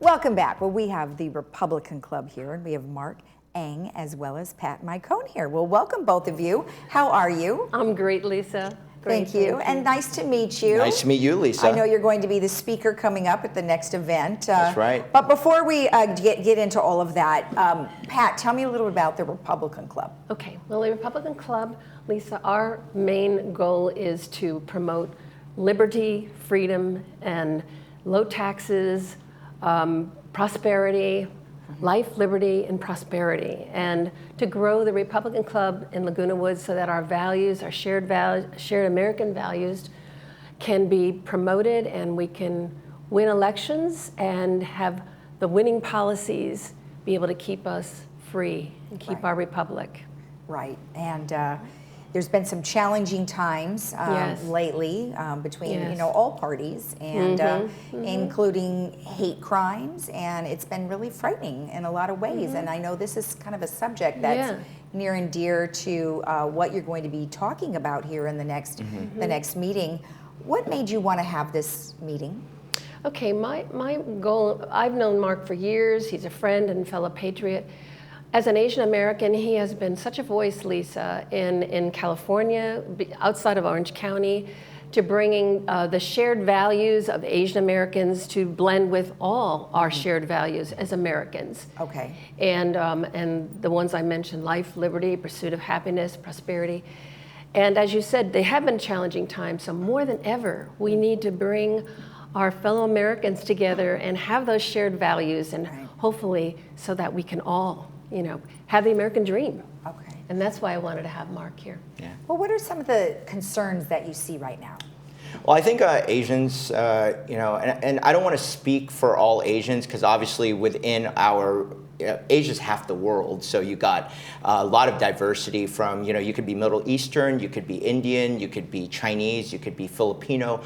Welcome back. Well, we have the Republican Club here, and we have Mark Eng as well as Pat Mycone here. Well, welcome both of you. How are you? I'm great, Lisa. Thank you, and nice to meet you. Nice to meet you, Lisa. I know you're going to be the speaker coming up at the next event. That's right. But before we get into all of that, Pat, tell me a little about the Republican Club. Okay, well, the Republican Club, Lisa, our main goal is to promote liberty, freedom, and low taxes, prosperity, life, liberty, and prosperity, and to grow the Republican Club in Laguna Woods so that our values, our shared American values, can be promoted and we can win elections and have the winning policies be able to keep us free and keep our republic. Right, and there's been some challenging times lately between all parties, and including hate crimes, and it's been really frightening in a lot of ways. And I know this is kind of a subject that's near and dear to what you're going to be talking about here in the next meeting. What made you want to have this meeting? Okay, my goal, I've known Mark for years. He's a friend and fellow patriot. As an Asian American, he has been such a voice, Lisa, in California, outside of Orange County, to bringing the shared values of Asian Americans to blend with all our shared values as Americans. Okay. And the ones I mentioned, life, liberty, pursuit of happiness, prosperity. And as you said, they have been challenging times, so more than ever, we need to bring our fellow Americans together and have those shared values, and hopefully so that we can all have the American dream. Okay. And that's why I wanted to have Mark here. Yeah. Well, what are some of the concerns that you see right now? Well, I think Asians, and I don't want to speak for all Asians because obviously within our Asia's half the world, so you got a lot of diversity from, you could be Middle Eastern, you could be Indian, you could be Chinese, you could be Filipino,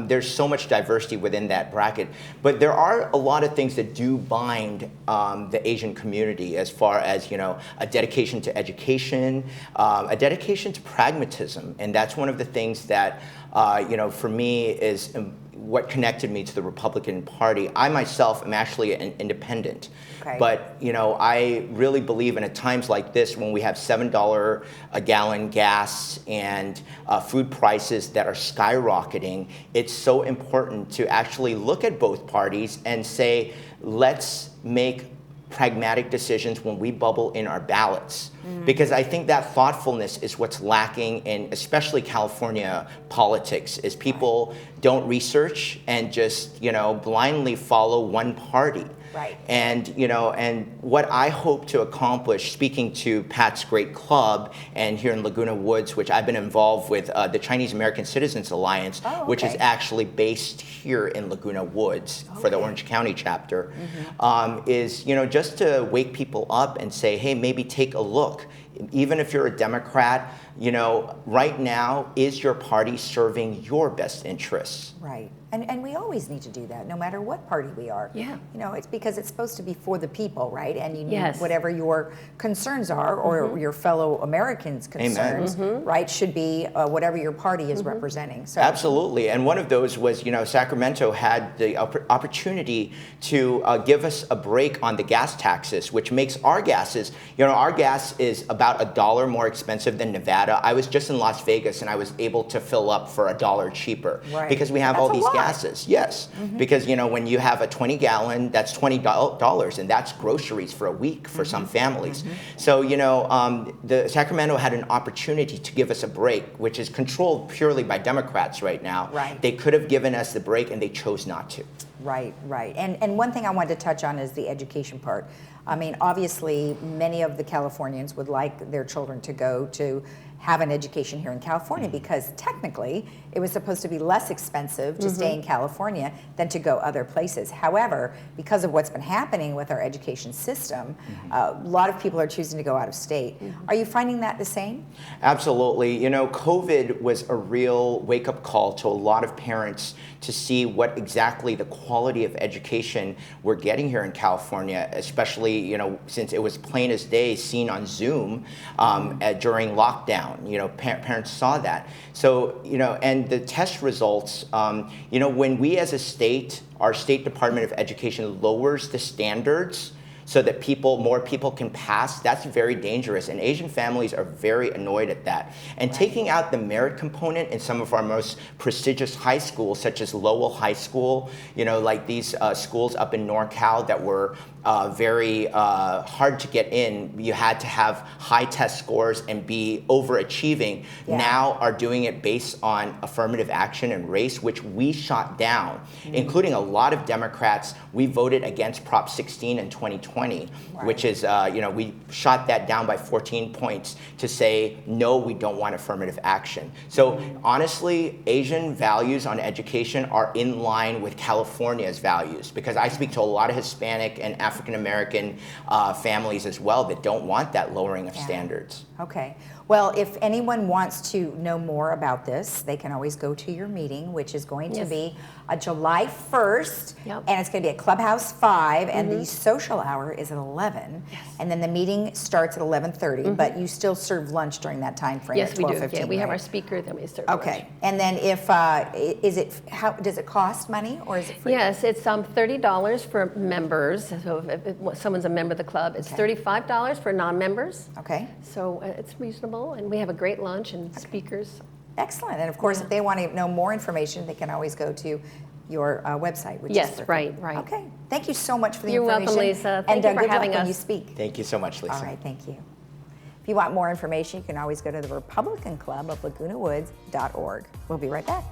there's so much diversity within that bracket. But there are a lot of things that do bind the Asian community as far as, a dedication to education, a dedication to pragmatism. And that's one of the things that, for me is what connected me to the Republican Party. I myself am actually an independent. Okay. But I really believe in at times like this when we have $7 a gallon gas and food prices that are skyrocketing, it's so important to actually look at both parties and say, let's make pragmatic decisions when we bubble in our ballots. Because I think that thoughtfulness is what's lacking in especially California politics, is people don't research and just, blindly follow one party. Right. And, and what I hope to accomplish, speaking to Pat's great club and here in Laguna Woods, which I've been involved with the Chinese American Citizens Alliance, which is actually based here in Laguna Woods for the Orange County chapter, is, just to wake people up and say, hey, maybe take a look. Even if you're a Democrat, right now, is your party serving your best interests? Right. And we always need to do that, no matter what party we are. Yeah. It's because it's supposed to be for the people, right? And you need whatever your concerns are, or your fellow Americans' concerns, right, should be whatever your party is representing. So. Absolutely. And one of those was, Sacramento had the opportunity to give us a break on the gas taxes, which makes our gases, our gas is about $1 more expensive than Nevada. I was just in Las Vegas and I was able to fill up for $1 cheaper because we have all these gases. Yes, because when you have a 20 gallon, that's $20, and that's groceries for a week for some families. So the Sacramento had an opportunity to give us a break, which is controlled purely by Democrats right now. Right. They could have given us the break, and they chose not to. Right. And one thing I wanted to touch on is the education part. I mean, obviously, many of the Californians would like their children to go to have an education here in California because technically it was supposed to be less expensive to stay in California than to go other places. However, because of what's been happening with our education system, a lot of people are choosing to go out of state. Are you finding that the same? Absolutely. COVID was a real wake-up call to a lot of parents to see what exactly the quality of education we're getting here in California, especially, since it was plain as day seen on Zoom during lockdown. down. Parents saw that. So, and the test results, when we as a state, our state Department of Education lowers the standards so that more people can pass, that's very dangerous. And Asian families are very annoyed at that. And taking out the merit component in some of our most prestigious high schools, such as Lowell High School, like these schools up in NorCal that were very hard to get in. You had to have high test scores and be overachieving. Now are doing it based on affirmative action and race, which we shot down, including a lot of Democrats. We voted against Prop 16 in 2020, which is, we shot that down by 14 points to say, no, we don't want affirmative action. So honestly, Asian values on education are in line with California's values, because I speak to a lot of Hispanic and African American families as well that don't want that lowering of standards. Okay. Well, if anyone wants to know more about this, they can always go to your meeting, which is going to be July 1st, and it's going to be at Clubhouse 5, and the social hour is at 11, and then the meeting starts at 11:30, but you still serve lunch during that time frame at 12:15. Yes, we do. Yeah, we have our speaker, then we serve lunch. And then if, how does it cost money, or is it free? Yes, it's $30 for members, so if someone's a member of the club. It's $35 for non-members. Okay. So it's reasonable, and we have a great lunch and speakers. Excellent. And of course, if they want to know more information, they can always go to your website, which is perfect. Right. Okay. Thank you so much for the You're information. welcome, Lisa. Thank you for good having luck when us. you speak. Thank you so much, Lisa. All right, thank you. If you want more information, you can always go to the Republican Club of Laguna Woods.org. We'll be right back.